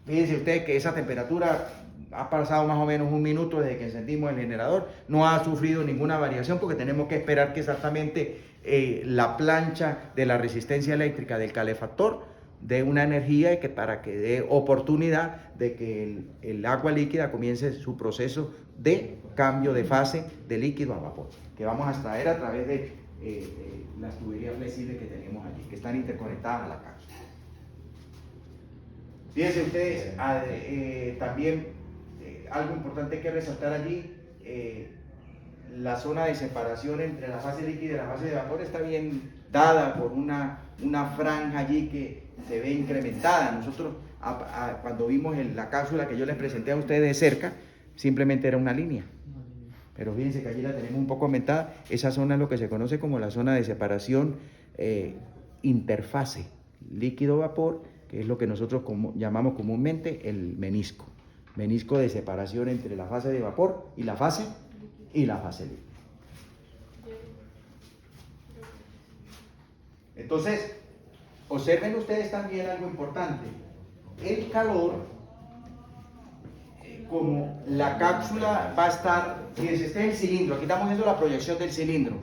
Fíjense ustedes que esa temperatura ha pasado más o menos un minuto desde que encendimos el generador, no ha sufrido ninguna variación porque tenemos que esperar que exactamente la plancha de la resistencia eléctrica del calefactor dé una energía y que para que dé oportunidad de que el agua líquida comience su proceso de cambio de fase de líquido a vapor, que vamos a extraer a través de las tuberías flexibles que tenemos allí, que están interconectadas a la cápsula. Fíjense ustedes, también algo importante que resaltar allí, la zona de separación entre la fase líquida y la fase de vapor está bien dada por una franja allí que se ve incrementada. Nosotros cuando vimos la cápsula que yo les presenté a ustedes de cerca, simplemente era una línea. Pero fíjense que allí la tenemos un poco aumentada. Esa zona es lo que se conoce como la zona de separación interfase líquido-vapor, que es lo que nosotros llamamos comúnmente el menisco. Menisco de separación entre la fase de vapor y la fase líquida. Entonces, observen ustedes también algo importante. El calor, como la cápsula va a estar, fíjense, este es el cilindro, aquí estamos viendo la proyección del cilindro.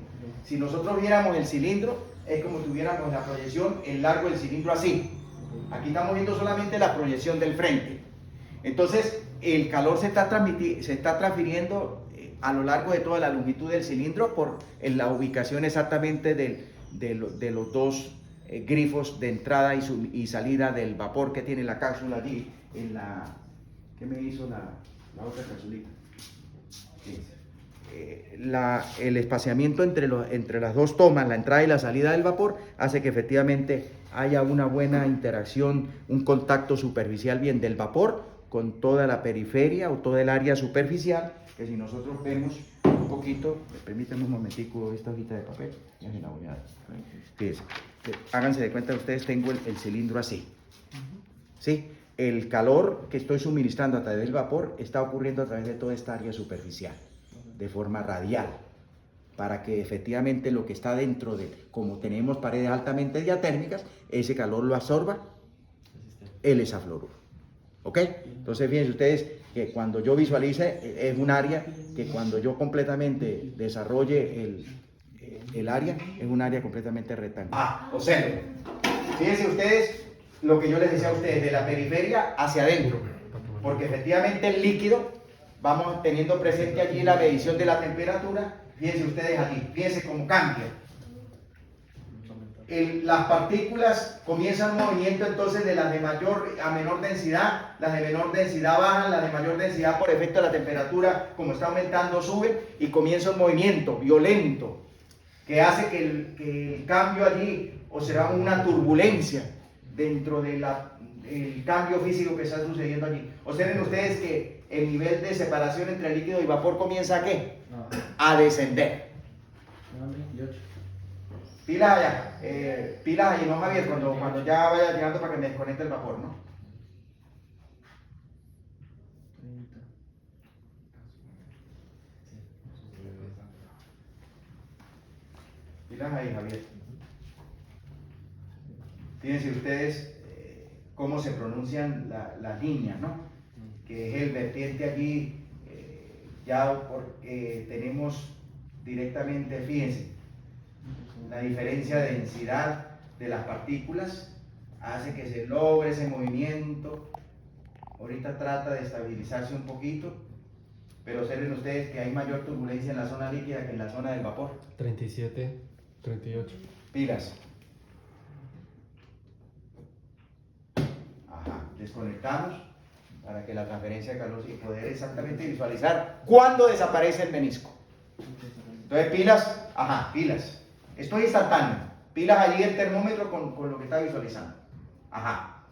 Si nosotros viéramos el cilindro, es como si tuviéramos la proyección, el largo del cilindro así. Aquí estamos viendo solamente la proyección del frente. Entonces, el calor se está transfiriendo a lo largo de toda la longitud del cilindro por la ubicación exactamente de los dos grifos de entrada y salida del vapor que tiene la cápsula allí en la... ¿Qué me hizo la otra cápsulita? El espaciamiento entre las dos tomas, la entrada y la salida del vapor, hace que efectivamente haya una buena interacción, un contacto superficial bien del vapor con toda la periferia o toda el área superficial, que si nosotros vemos un poquito, permítanme un momentico esta hojita de papel, ya se la voy a dar. Fíjense, háganse de cuenta ustedes, tengo el cilindro así, ¿sí? El calor que estoy suministrando a través del vapor está ocurriendo a través de toda esta área superficial, de forma radial, para que efectivamente lo que está dentro como tenemos paredes altamente diatérmicas, ese calor lo absorba el hexafluoruro. ¿Ok? Entonces fíjense ustedes que cuando yo visualice es un área que cuando yo completamente desarrolle el área, es un área completamente rectangular. Observen. Fíjense ustedes lo que yo les decía a ustedes, de la periferia hacia adentro, porque efectivamente el líquido, vamos teniendo presente allí la medición de la temperatura, fíjense ustedes allí, fíjense cómo cambia. Las partículas comienzan un movimiento entonces de las de mayor a menor densidad, las de menor densidad bajan, las de mayor densidad por efecto de la temperatura, como está aumentando, suben y comienza un movimiento violento que hace que el cambio allí, observamos una turbulencia dentro del cambio físico que está sucediendo allí. Observen ustedes que el nivel de separación entre líquido y vapor comienza ¿a qué? A descender. Pilas allá, pilas allí, ¿no, Javier? Cuando ya vaya llegando para que me desconecte el vapor, ¿no? Pilas ahí, Javier. Fíjense ustedes cómo se pronuncian las líneas, ¿no? Que es el vertiente allí, ya porque tenemos directamente, fíjense, la diferencia de densidad de las partículas hace que se logre ese movimiento. Ahorita trata de estabilizarse un poquito, pero observen ustedes que hay mayor turbulencia en la zona líquida que en la zona del vapor. 37, 38. Pilas. Ajá, desconectamos para que la transferencia de calor y poder exactamente visualizar cuándo desaparece el menisco. Entonces pilas, ajá, pilas. Esto es instantáneo. Pilas allí el termómetro con lo que está visualizando. Ajá.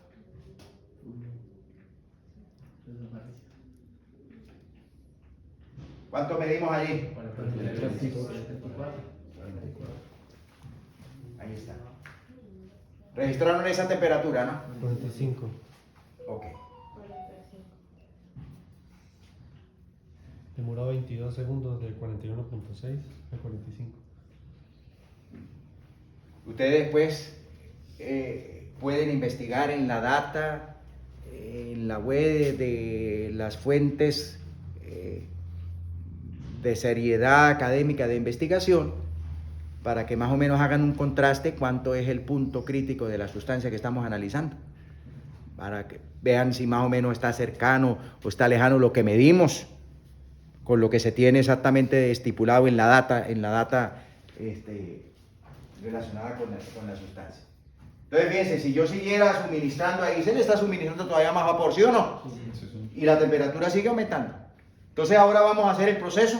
¿Cuánto medimos allí? 44. Ahí está. Registraron esa temperatura, ¿no? 45. Ok. Demoró 22 segundos de 41.6 a 45. Ustedes después pueden investigar en la data, en la web de las fuentes de seriedad académica de investigación, para que más o menos hagan un contraste cuánto es el punto crítico de la sustancia que estamos analizando, para que vean si más o menos está cercano o está lejano lo que medimos con lo que se tiene exactamente estipulado en la data relacionada con la sustancia. Entonces, fíjense, si yo siguiera suministrando, ahí se le está suministrando todavía más vapor, ¿sí o no? Sí. Y la temperatura sigue aumentando. Entonces, ahora vamos a hacer el proceso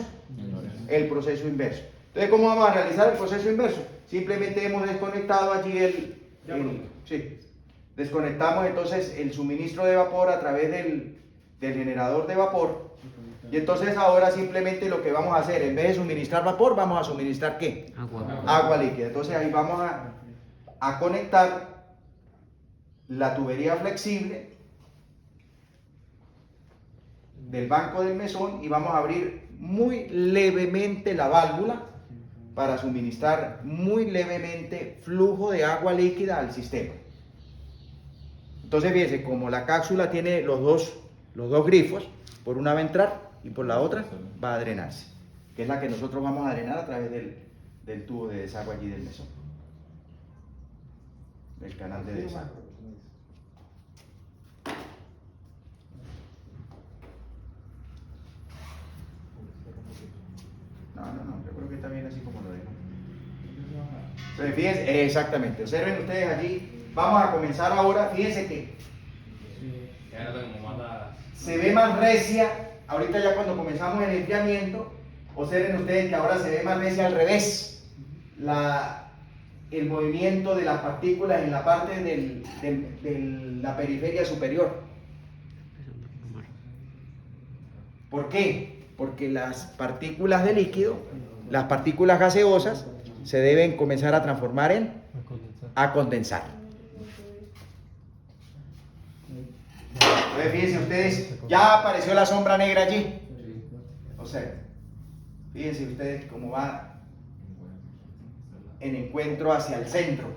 inverso. Entonces, ¿cómo vamos a realizar el proceso inverso? Simplemente hemos desconectado allí desconectamos entonces el suministro de vapor a través del generador de vapor. Y entonces ahora simplemente lo que vamos a hacer, en vez de suministrar vapor, vamos a suministrar ¿qué? Agua líquida. Entonces ahí vamos a conectar la tubería flexible del banco del mesón y vamos a abrir muy levemente la válvula para suministrar muy levemente flujo de agua líquida al sistema. Entonces fíjense, como la cápsula tiene los dos grifos, por una va a entrar y por la otra va a drenarse, que es la que nosotros vamos a drenar a través del tubo de desagüe allí del mesón, del canal de desagüe. No, yo creo que está bien así como lo dejo. Entonces fíjense, exactamente, observen ustedes allí, vamos a comenzar ahora, fíjense que se ve más recia, ahorita ya cuando comenzamos el enfriamiento, observen ustedes que ahora se ve más recia al revés, el movimiento de las partículas en la parte de la periferia superior. ¿Por qué? Porque las partículas de líquido, las partículas gaseosas, se deben comenzar a transformar a condensar. Entonces fíjense ustedes, ya apareció la sombra negra allí. O sea, fíjense ustedes cómo va en encuentro hacia el centro.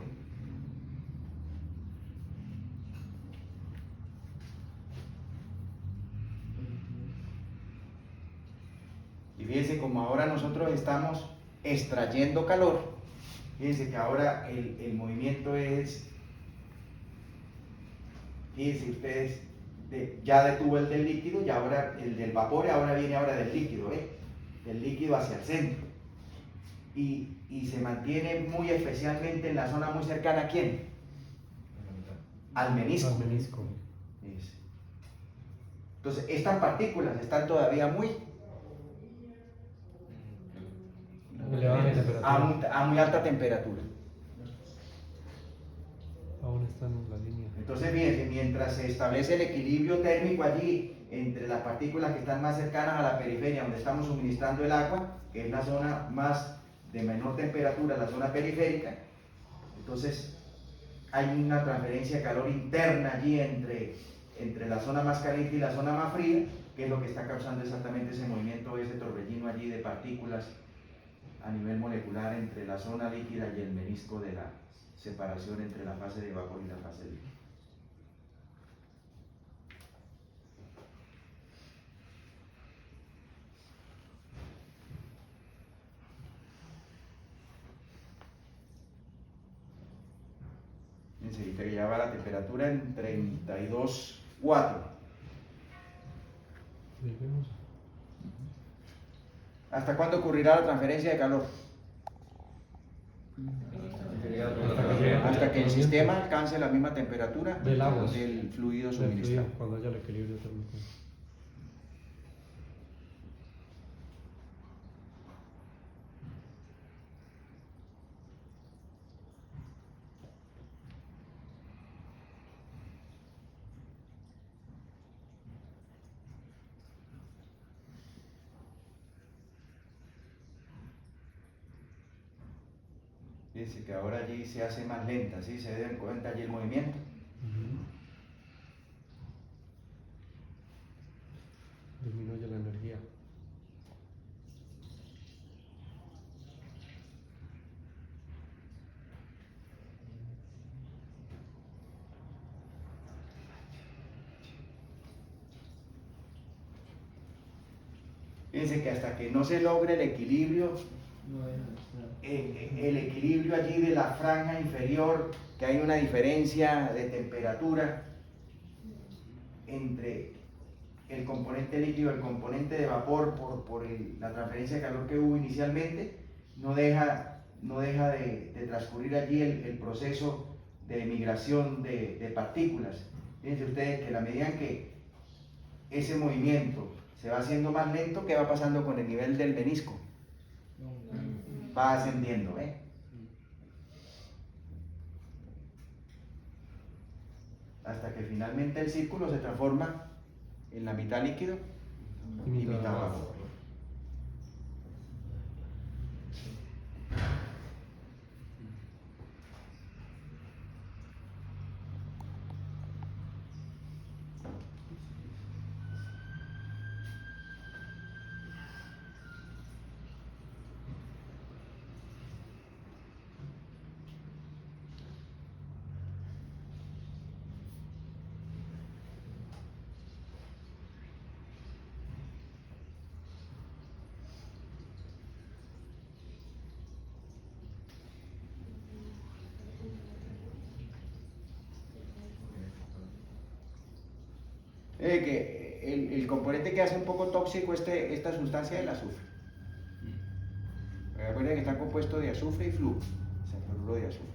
Y fíjense como ahora nosotros estamos extrayendo calor. Fíjense que ahora el movimiento es, fíjense ustedes, ya detuvo el del líquido y ahora el del vapor, ahora viene ahora del líquido, del líquido hacia el centro. Y se mantiene muy especialmente en la zona muy cercana ¿a quién? Al menisco. Al menisco. Entonces, estas partículas están todavía muy elevadas en temperatura. a muy alta temperatura. Aún están en la línea. Entonces, fíjense, mientras se establece el equilibrio térmico allí entre las partículas que están más cercanas a la periferia, donde estamos suministrando el agua, que es la zona más de menor temperatura, la zona periférica, entonces hay una transferencia de calor interna allí entre la zona más caliente y la zona más fría, que es lo que está causando exactamente ese movimiento, ese torbellino allí de partículas a nivel molecular entre la zona líquida y el menisco de la separación entre la fase de vapor y la fase líquida. Enseguida que ya va la temperatura en 32,4. ¿Hasta cuándo ocurrirá la transferencia de calor? Hasta que el sistema alcance la misma temperatura del fluido suministrado. Cuando haya el equilibrio térmico. Dice que ahora allí se hace más lenta, ¿sí? Se den cuenta allí el movimiento. Disminuye la energía. Fíjense que hasta que no se logre el equilibrio, el equilibrio allí de la franja inferior, que hay una diferencia de temperatura entre el componente líquido y el componente de vapor por la transferencia de calor que hubo inicialmente, no deja de transcurrir allí el proceso de migración de partículas. Fíjense ustedes que a la medida en que ese movimiento se va haciendo más lento, ¿qué va pasando con el nivel del menisco? Va ascendiendo, ¿eh? Hasta que finalmente el círculo se transforma en la mitad líquido y mitad vapor. Que el componente que hace un poco tóxico esta sustancia es el azufre. Recuerden que está compuesto de azufre y flúor, o sea, fluoruro de azufre.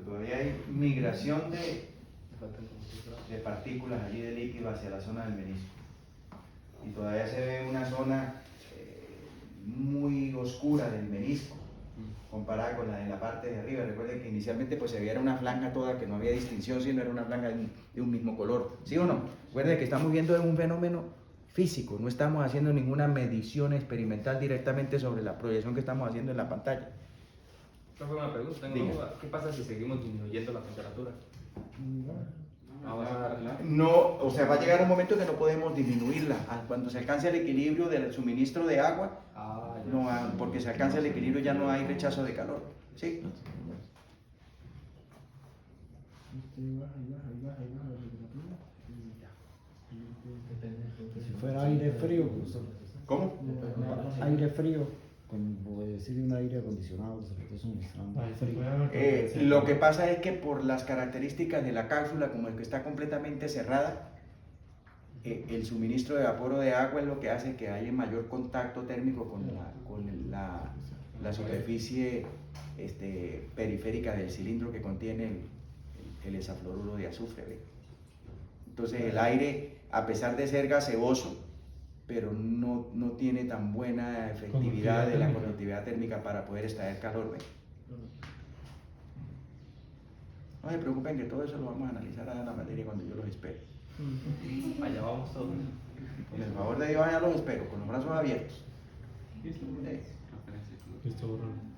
Todavía hay migración de partículas allí de líquido hacia la zona del menisco. Y todavía se ve una zona muy oscura del menisco comparada con la de la parte de arriba. Recuerden que inicialmente pues se veía una franja toda que no había distinción, sino era una franja de un mismo color. ¿Sí o no? Recuerden que estamos viendo un fenómeno físico, no estamos haciendo ninguna medición experimental directamente sobre la proyección que estamos haciendo en la pantalla. Tengo una pregunta, tengo una duda. ¿Qué pasa si seguimos disminuyendo la temperatura? No, o sea, va a llegar un momento que no podemos disminuirla. Cuando se alcance el equilibrio del suministro de agua, no, porque se alcanza el equilibrio ya no hay rechazo de calor. ¿Sí? Si fuera aire frío, pues, ¿Cómo? aire frío, como decir un aire acondicionado, se le está suministrando frío. Lo que pasa es que por las características de la cápsula, como es que está completamente cerrada, el suministro de vapor o de agua es lo que hace que haya mayor contacto térmico con la superficie periférica del cilindro que contiene el hexafluoruro de azufre. ¿Ve? Entonces el aire, a pesar de ser gaseoso, pero no tiene tan buena efectividad de la conductividad térmica para poder extraer calor. ¿Ve? No se preocupen que todo eso lo vamos a analizar en la materia cuando yo los espero. Allá vamos todos. Con el favor de Dios, allá los espero, con los brazos abiertos. Listo, borrón.